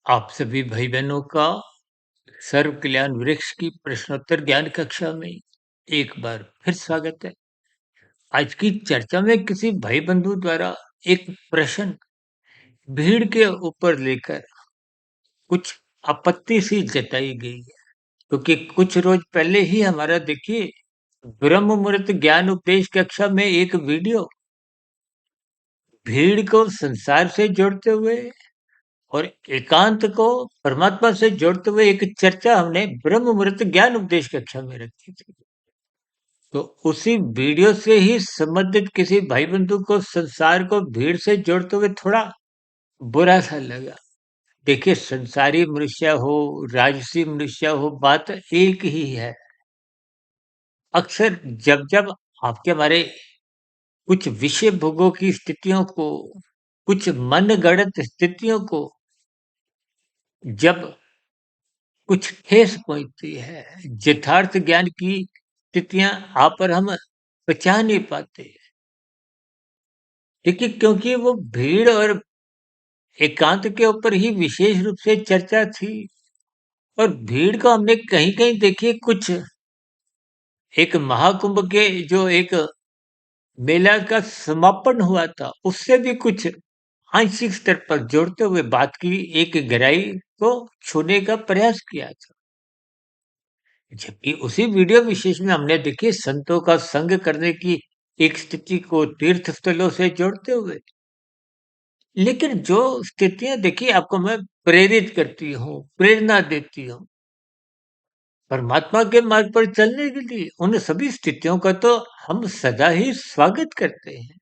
आप सभी भाई बहनों का सर्व कल्याण वृक्ष की प्रश्नोत्तर ज्ञान कक्षा में एक बार फिर स्वागत है। आज की चर्चा में किसी भाई बंधु द्वारा एक प्रश्न भीड़ के ऊपर लेकर कुछ आपत्ति सी जताई गई है, क्योंकि कुछ रोज पहले ही हमारा देखिए ब्रह्म मुहूर्त ज्ञान उपदेश कक्षा में एक वीडियो भीड़ को संसार से जोड़ते हुए और एकांत को परमात्मा से जोड़ते हुए एक चर्चा हमने ब्रह्म मुहूर्त ज्ञान उपदेश कक्षा में रखी थी। तो उसी वीडियो से ही संबंधित किसी भाई बंधु को संसार को भीड़ से जोड़ते हुए थोड़ा बुरा सा लगा। देखिए, संसारी मनुष्य हो, राजसी मनुष्य हो, बात एक ही है। अक्सर जब जब आपके हमारे कुछ विषय भोगों की स्थितियों को, कुछ मनगढ़ंत स्थितियों को जब कुछ ठेस पहुँचती है, यथार्थ ज्ञान की स्थितियाँ आप और हम पचा नहीं पाते। देखिए, क्योंकि वो भीड़ और एकांत के ऊपर ही विशेष रूप से चर्चा थी और भीड़ को हमने कहीं-कहीं देखिए कुछ एक महाकुंभ के जो एक मेला का समापन हुआ था, उससे भी कुछ आंशिक स्तर पर जोड़ते हुए बात की एक गहराई को छूने का प्रयास किया था। जबकि उसी वीडियो विशेष में हमने देखिए संतों का संग करने की एक स्थिति को तीर्थ स्थलों से जोड़ते हुए, लेकिन जो स्थितियां देखिए आपको मैं प्रेरित करती हूँ, प्रेरणा देती हूँ परमात्मा के मार्ग पर चलने के लिए, उन सभी स्थितियों का तो हम सदा ही स्वागत करते हैं।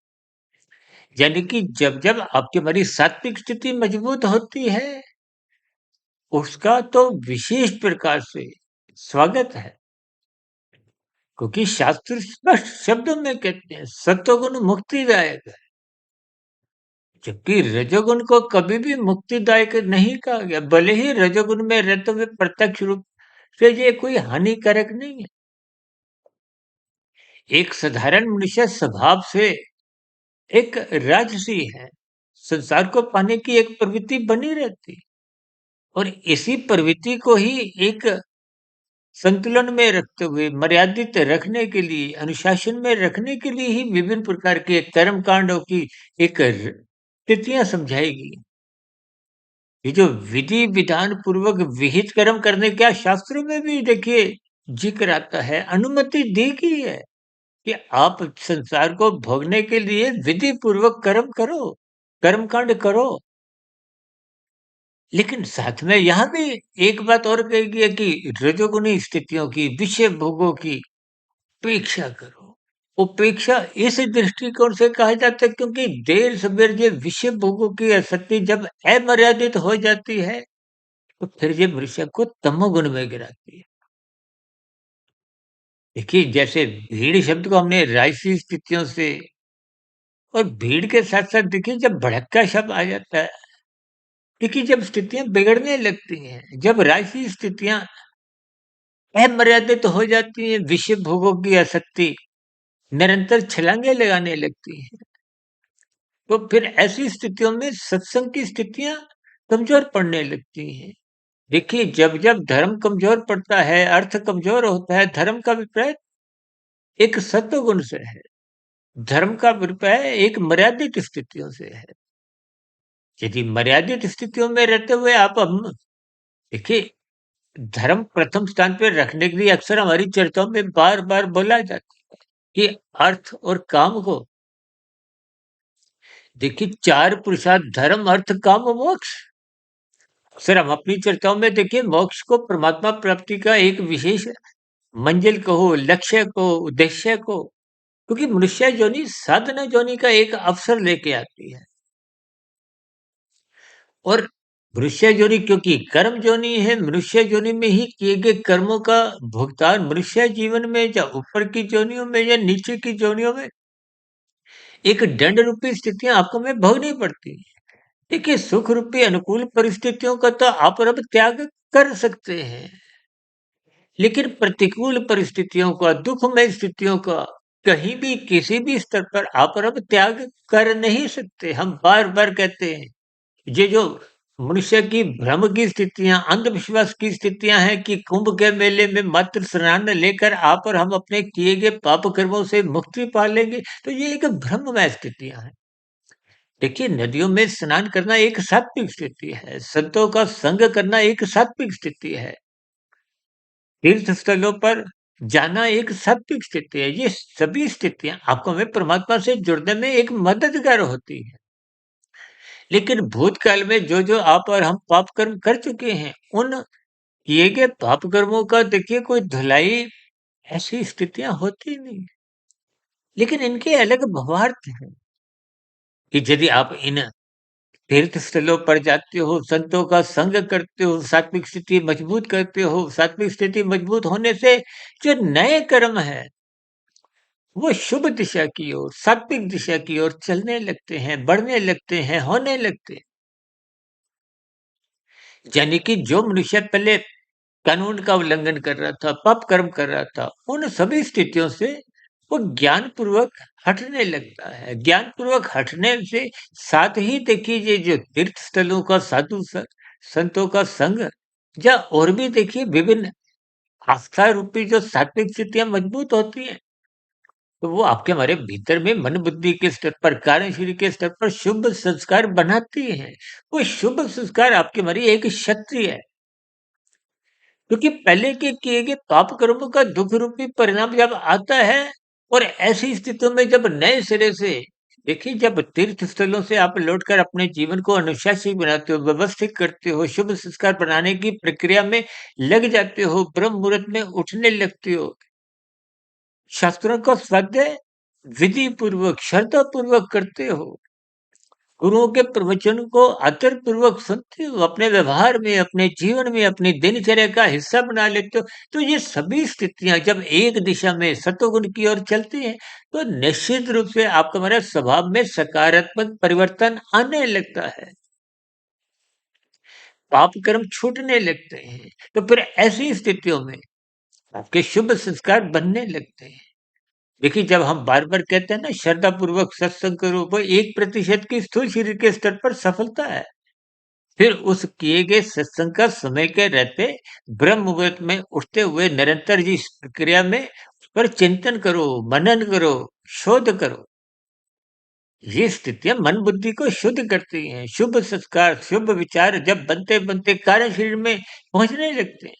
यानी कि जब जब आपकी हमारी सात्विक स्थिति मजबूत होती है, उसका तो विशेष प्रकार से स्वागत है। क्योंकि शास्त्र स्पष्ट शब्दों में कहते हैं सत्वगुण मुक्तिदायक है, जबकि रजोगुण को कभी भी मुक्तिदायक नहीं कहा गया। भले ही रजोगुण में रहते हुए प्रत्यक्ष रूप से ये कोई हानिकारक नहीं है। एक साधारण मनुष्य स्वभाव से एक राजसी है, संसार को पाने की एक प्रवृत्ति बनी रहती और इसी प्रवृत्ति को ही एक संतुलन में रखते हुए मर्यादित रखने के लिए, अनुशासन में रखने के लिए ही विभिन्न प्रकार के कर्म कांडों की एक स्थितियां समझाई गई। ये जो विधि विधान पूर्वक विहित कर्म करने का शास्त्रों में भी देखिए जिक्र आता है, अनुमति दी गई है कि आप संसार को भोगने के लिए विधि पूर्वक कर्म करो, कर्म कांड करो। लेकिन साथ में यहाँ भी एक बात और कही गई है कि रजोगुनी स्थितियों की, विषय भोगों की उपेक्षा करो। उपेक्षा इस दृष्टिकोण से कहा जाता है क्योंकि देर सवेर ये विषय भोगों की आसक्ति जब अमर्यादित हो जाती है, तो फिर ये मनुष्य को तमोगुण में गिराती है। देखिए, जैसे भीड़ शब्द को हमने राजसी स्थितियों से और भीड़ के साथ-साथ देखिए जब भड़क्का शब्द आ जाता है, देखिए जब स्थितियाँ बिगड़ने लगती हैं, जब राजसी स्थितियाँ अमर्यादित हो जाती हैं, विषय भोगों की आसक्ति निरंतर छलांगे लगाने लगती है, तो फिर ऐसी स्थितियों में सत्संग की स्थितियाँ कमज़ोर पड़ने लगती हैं। देखिए, जब-जब धर्म कमज़ोर पड़ता है, अर्थ कमज़ोर होता है, धर्म का अभिप्राय एक सत्वगुण से है। धर्म का अभिप्राय एक मर्यादित स्थितियों से है। यदि मर्यादित स्थितियों में रहते हुए आप हम देखिए, धर्म प्रथम स्थान पे रखने के लिए अक्सर हमारी चर्चाओं में बार-बार बोला जाता है कि अर्थ और काम को देखिए 4 पुरुषार्थ धर्म, अर्थ, काम और मोक्ष। अक्सर हम अपनी चर्चाओं में देखिए मोक्ष को परमात्मा प्राप्ति का एक विशेष मंजिल कहो, लक्ष्य को, उद्देश्य को, क्योंकि मनुष्य योनि साधना योनि का एक अवसर लेके आती है और मनुष्य योनि क्योंकि कर्म योनि है, मनुष्य योनि में ही किए गए कर्मों का भुगतान मनुष्य जीवन में या ऊपर की योनियों में या नीचे की योनियों में एक दंड रूपी स्थितियां आपको में भोगनी पड़ती है। देखिए, सुख रूपी अनुकूल परिस्थितियों का तो आप और अब त्याग कर सकते हैं, लेकिन प्रतिकूल परिस्थितियों का, दुखमय स्थितियों का कहीं भी किसी भी स्तर पर आप और अब त्याग कर नहीं सकते। हम बार-बार कहते हैं, ये जो मनुष्य की भ्रम की स्थितियां, अंधविश्वास की स्थितियां हैं कि कुंभ के मेले में मात्र स्नान लेकर आप और हम अपने किए गए पाप कर्मों से मुक्ति पा लेंगे। तो ये एक भ्रममय स्थितियां हैं। देखिए, नदियों में स्नान करना एक सात्विक स्थिति है, संतों का संग करना एक सात्विक स्थिति है, तीर्थ स्थलों पर जाना एक सात्विक स्थिति है। ये सभी स्थितियां आपको हमें परमात्मा से जुड़ने में एक मददगार होती है। लेकिन भूतकाल में जो आप और हम पाप कर्म कर चुके हैं, उन किए गए पाप कर्मों का देखिए कोई धुलाई ऐसी स्थितियां होती नहीं। लेकिन इनके अलग भावार्थ हैं कि यदि आप इन तीर्थ स्थलों पर जाते हो, संतों का संग करते हो, सात्विक स्थिति मजबूत करते हो, सात्विक स्थिति मजबूत होने से जो नए कर्म है, वो शुभ दिशा की ओर, सात्विक दिशा की ओर चलने लगते हैं, बढ़ने लगते हैं, होने लगते हैं। यानी कि जो मनुष्य पहले कानून का उल्लंघन कर रहा था, पाप कर्म कर रहा था, उन सभी स्थितियों से वो ज्ञानपूर्वक हटने लगता है। ज्ञानपूर्वक हटने से साथ ही देखिए ये जो तीर्थ स्थलों का साधु संतों का संग या और भी देखिए विभिन्न आस्था रूपी जो सात्विक स्थितियां मजबूत होती हैं, तो वो आपके हमारे भीतर में मन बुद्धि के स्तर पर, कार्यशील के स्तर पर शुभ संस्कार बनाती हैं। वो शुभ संस्कार आपके हमारी एक शक्ति है। क्योंकि पहले के किए गए पाप कर्मों का दुख रूपी परिणाम जब आता है और ऐसी स्थितियों में जब नए सिरे से देखिए, जब तीर्थ स्थलों से आप लौटकर अपने जीवन को अनुशासित बनाते हो, व्यवस्थित करते हो, शुभ संस्कार बनाने की प्रक्रिया में लग जाते हो, ब्रह्म मुहूर्त में उठने लगते हो, शास्त्रों का स्वाध्याय विधि पूर्वक, श्रद्धा पूर्वक करते हो, गुरुओं के प्रवचन को आदर पूर्वक सुनते हो, अपने व्यवहार में, अपने जीवन में, अपनी दिनचर्या का हिस्सा बना लेते हो, तो ये सभी स्थितियां जब एक दिशा में सतोगुण की ओर चलती हैं, तो निश्चित रूप से आपका हमारा स्वभाव में सकारात्मक परिवर्तन आने लगता है। पाप कर्म छूटने लगते हैं। तो फिर ऐसी स्थितियों में आपके शुभ संस्कार बनने लगते हैं। देखिए, जब हम बार-बार कहते हैं ना श्रद्धा पूर्वक सत्संग करो, वो 1% की स्थूल शरीर के स्तर पर सफलता है। फिर उस किए गए सत्संग का समय के रहते ब्रह्म मुहूर्त में उठते हुए निरंतर जी इस प्रक्रिया में उस पर चिंतन करो, मनन करो, शोध करो। ये स्थितियां मन बुद्धि को शुद्ध करती हैं। शुभ संस्कार, शुभ विचार जब बनते-बनते कार्य शरीर में पहुंचने लगते हैं।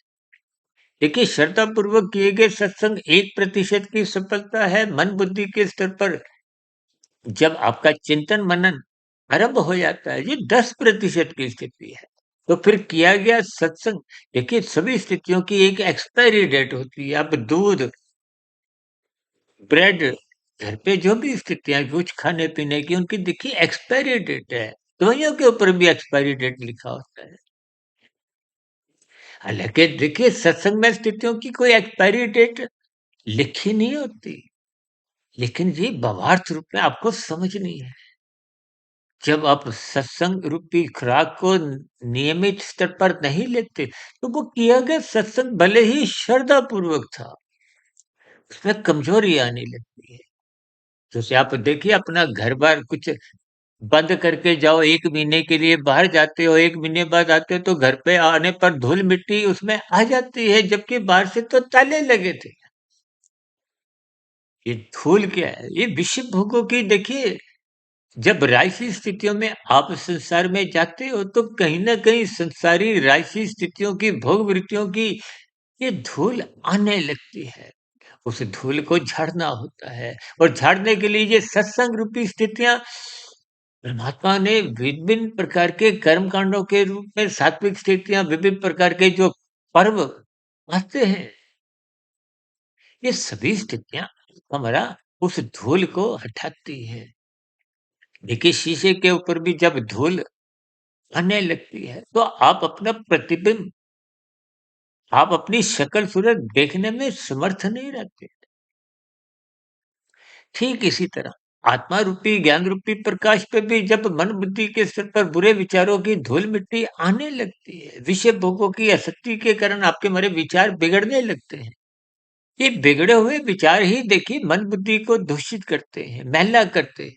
देखिए, श्रद्धा पूर्वक किए गए सत्संग 1% की सफलता है मन बुद्धि के स्तर पर। जब आपका चिंतन मनन आरंभ हो जाता है, ये 10% की स्थिति है। तो फिर किया गया सत्संग, देखिए सभी स्थितियों की एक एक्सपायरी डेट होती है। अब दूध, ब्रेड, घर पे जो भी स्थितियाँ कुछ खाने-पीने की उनकी देखिए एक्सपायरी डेट है। दवाइयों के ऊपर भी एक्सपायरी डेट लिखा होता है। हालाँकि देखिए सत्संग में स्थितियों की कोई एक्सपायरी डेट लिखी नहीं होती, लेकिन ये भावार्थ रूप में आपको समझनी है। जब आप सत्संग रूपी खुराक को नियमित स्तर पर नहीं लेते, तो वो किया गया सत्संग भले ही श्रद्धापूर्वक था, उसमें कमजोरी आने लगती है। जैसे आप देखिए अपना घर-बार कुछ बंद करके जाओ, 1 महीने के लिए बाहर जाते हो, 1 महीने बाद आते हो तो घर पे आने पर धूल-मिट्टी उसमें आ जाती है, जबकि बाहर से तो ताले लगे थे। ये धूल क्या है? ये विषय भोगों की देखिए, जब राजसी स्थितियों में आप संसार में जाते हो तो कहीं न कहीं संसारी राजसी स्थितियों की भोग वृत्तियों की ये धूल आने लगती है। उस धूल को झाड़ना होता है और झाड़ने के लिए ये सत्संग रूपी स्थितियाँ परमात्मा ने विभिन्न प्रकार के कर्म कांडों के रूप में सात्विक स्थितियाँ विभिन्न प्रकार के जो पर्व आते हैं, ये सभी स्थितियाँ हमारा उस धूल को हटाती हैं। देखिए शीशे के ऊपर भी जब धूल आने लगती है, तो आप अपना प्रतिबिंब, आप अपनी शक्ल सूरत देखने में समर्थ नहीं रहते। ठीक इसी तरह आत्मा रूपी, ज्ञान रूपी प्रकाश पे भी जब मन बुद्धि के स्तर पर बुरे विचारों की धूल मिट्टी आने लगती है, विषय भोगों की आसक्ति के कारण आपके हमारे विचार बिगड़ने लगते हैं। ये बिगड़े हुए विचार ही देखिए मन बुद्धि को दूषित करते हैं, मैला करते हैं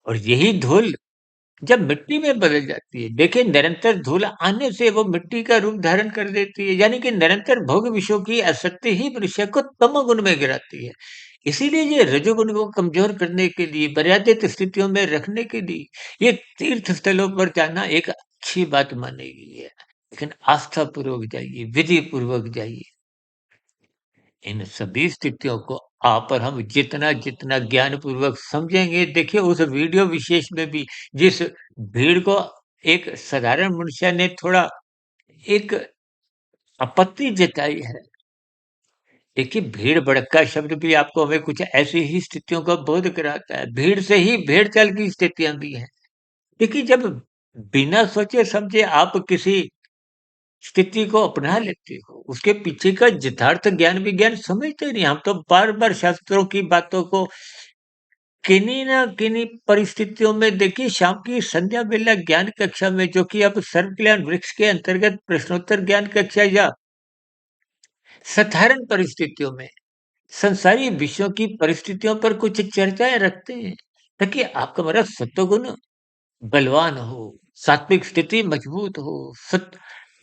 और यही धूल जब मिट्टी में बदल जाती है, देखिए निरंतर धूल आने से वो मिट्टी का रूप धारण कर देती है, यानी कि निरंतर भोग विषयों की आसक्ति ही मनुष्य को तमोगुण में गिराती है। इसीलिए ये रजोगुण को कमजोर करने के लिए, मर्यादित स्थितियों में रखने के लिए, ये तीर्थ स्थलों पर जाना एक अच्छी बात मानी गई है। लेकिन आस्था पूर्वक जाइए, विधि पूर्वक जाइए। इन सभी स्थितियों को आप और हम जितना जितना ज्ञान पूर्वक समझेंगे, देखिए उस वीडियो विशेष में भी जिस भीड़ को एक साधारण मनुष्य ने थोड़ा एक आपत्ति जताई है। देखिए भीड़ भड़क्का शब्द भी आपको हमें कुछ ऐसी ही स्थितियों का बोध कराता है। भीड़ से ही भेड़ चाल की स्थितियां भी हैं। देखिए जब बिना सोचे समझे आप किसी स्थिति को अपना लेते हो, उसके पीछे का यथार्थ ज्ञान विज्ञान समझते नहीं। हम तो बार बार शास्त्रों की बातों को किन्हीं न किन्हीं परिस्थितियों में, देखिए शाम की संध्या बेला ज्ञान कक्षा में, जो कि अब सर्व कल्याण वृक्ष के अंतर्गत प्रश्नोत्तर ज्ञान कक्षा या साधारण परिस्थितियों में संसारी विषयों की परिस्थितियों पर कुछ चर्चाएं रखते हैं, ताकि आपका हमारा सत्वगुण बलवान हो, सात्विक स्थिति मजबूत हो।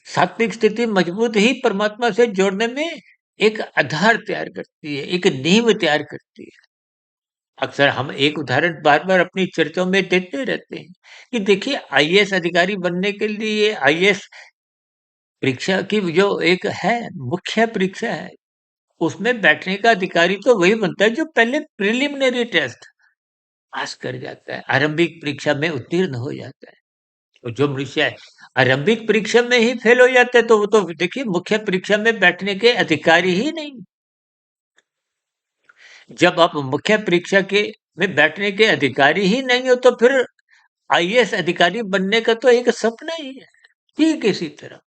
सात्विक स्थिति मजबूत ही परमात्मा से जोड़ने में एक आधार तैयार करती है, एक नींव तैयार करती है। अक्सर हम एक उदाहरण बार-बार अपनी चर्चाओं में देते रहते हैं कि देखिए आईएएस अधिकारी बनने के लिए आईएएस परीक्षा की जो एक है, मुख्य परीक्षा है, उसमें बैठने का अधिकारी तो वही बनता है जो पहले प्रिलिमिनरी टेस्ट पास कर जाता है, आरंभिक परीक्षा में उत्तीर्ण हो जाता है। तो जो मनुष्य है आरंभिक परीक्षा में ही फेल हो जाता है, तो वो तो देखिए मुख्य परीक्षा में बैठने के अधिकारी ही नहीं। जब आप मुख्य परीक्षा के में बैठने के अधिकारी ही नहीं हो, तो फिर आईएएस अधिकारी बनने का तो एक सपना ही है। ठीक इसी तरह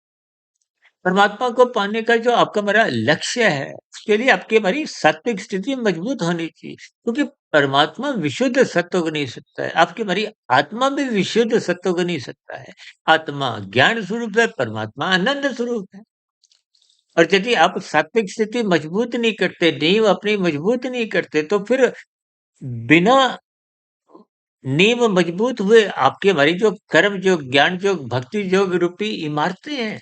परमात्मा को पाने का जो आपका हमारा लक्ष्य है, उसके लिए आपकी हमारी सात्विक स्थिति मजबूत होनी चाहिए। क्योंकि परमात्मा विशुद्ध सत्वगुणी सत्ता है, आपकी हमारी आत्मा भी विशुद्ध सत्वगुणी सत्ता है। आत्मा ज्ञान स्वरूप है, परमात्मा आनंद स्वरूप है। और यदि आप सात्विक स्थिति मजबूत नहीं करते, नींव अपनी मजबूत नहीं करते, तो फिर बिना नींव मजबूत हुए आपकी हमारी जो कर्म योग, ज्ञान योग, भक्ति योग रूपी इमारतें हैं,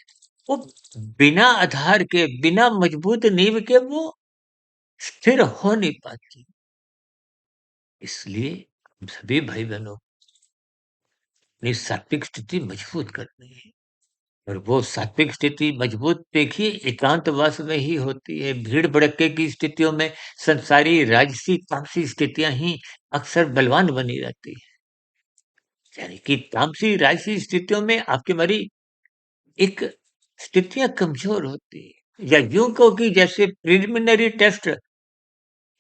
वो बिना आधार के, बिना मजबूत नींव के वो स्थिर हो नहीं पाती। इसलिए हम सभी भाई-बहनों ने सात्विक स्थिति मजबूत करनी है। और वो सात्विक स्थिति मजबूत देखिए एकांतवास में ही होती है। भीड़ भड़क्के की स्थितियों में संसारी राजसी तामसी स्थितियां ही अक्सर बलवान बनी रहती है। यानी कि तामसी राजसी स्थितियों में आपकी हमारी एक स्थितियां कमजोर होती है, या यूं कहो कि जैसे प्रिलिमिनरी टेस्ट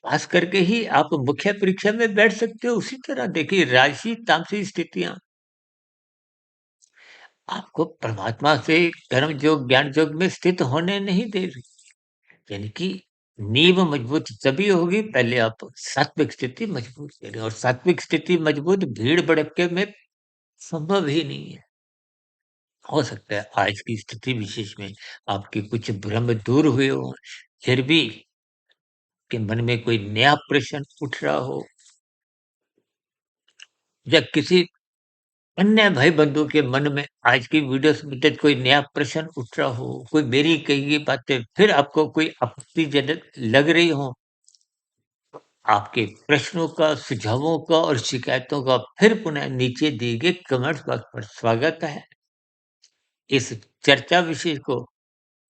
पास करके ही आप मुख्य परीक्षा में बैठ सकते हो, उसी तरह देखिए राजसी तामसी स्थितियां आपको परमात्मा से कर्म योग ज्ञान योग में स्थित होने नहीं दे रही। यानी कि नींव मजबूत तभी होगी, पहले आप सात्विक स्थिति मजबूत करें, और सात्विक स्थिति मजबूत भीड़ भड़क्के में संभव ही नहीं है। हो सकता है आज की स्थिति विशेष में आपके कुछ भ्रम दूर हुए हों, फिर भी के मन में कोई नया प्रश्न उठ रहा हो, या किसी अन्य भाई बंधु के मन में आज की वीडियो से रिलेटेड कोई नया प्रश्न उठ रहा हो, कोई मेरी कही गई बातें फिर आपको कोई आपत्तिजनक लग रही हो, आपके प्रश्नों का, सुझावों का और शिकायतों का फिर पुनः नीचे दिए गए कमेंट्स बॉक्स पर स्वागत है। इस चर्चा विषय को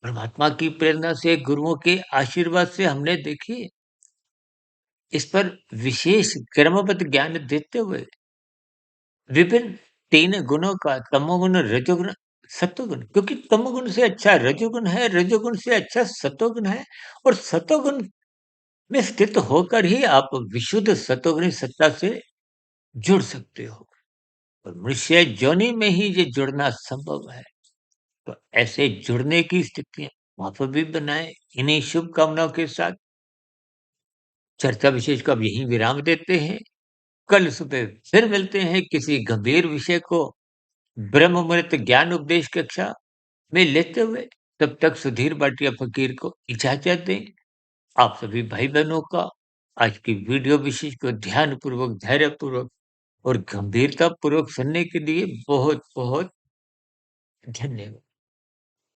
परमात्मा की प्रेरणा से, गुरुओं के आशीर्वाद से हमने देखिए इस पर विशेष क्रमबद्ध ज्ञान देते हुए विभिन्न 3 गुणों का, तमोगुण, रजोगुण, सत्वगुण, क्योंकि तमोगुण से अच्छा रजोगुण है, रजोगुण से अच्छा सत्वगुण है, और सत्वगुण में स्थित होकर ही आप विशुद्ध सत्वगुणी सत्ता से जुड़ सकते हो। और मनुष्य योनि में ही ये जुड़ना संभव है। तो ऐसे जुड़ने की स्थितियां आप भी बनाएं। इन्हीं शुभकामनाओं के साथ चर्चा विशेष को अब यहीं विराम देते हैं। कल सुबह फिर मिलते हैं किसी गंभीर विषय को ब्रह्म मुहूर्त ज्ञान उपदेश कक्षा में लेते हुए। तब तक सुधीर भाटिया फकीर को इजाजत दें। आप सभी भाई बहनों का आज की वीडियो विशेष को ध्यान पूर्वक, धैर्य पूर्वक और गंभीरतापूर्वक सुनने के लिए बहुत-बहुत धन्यवाद।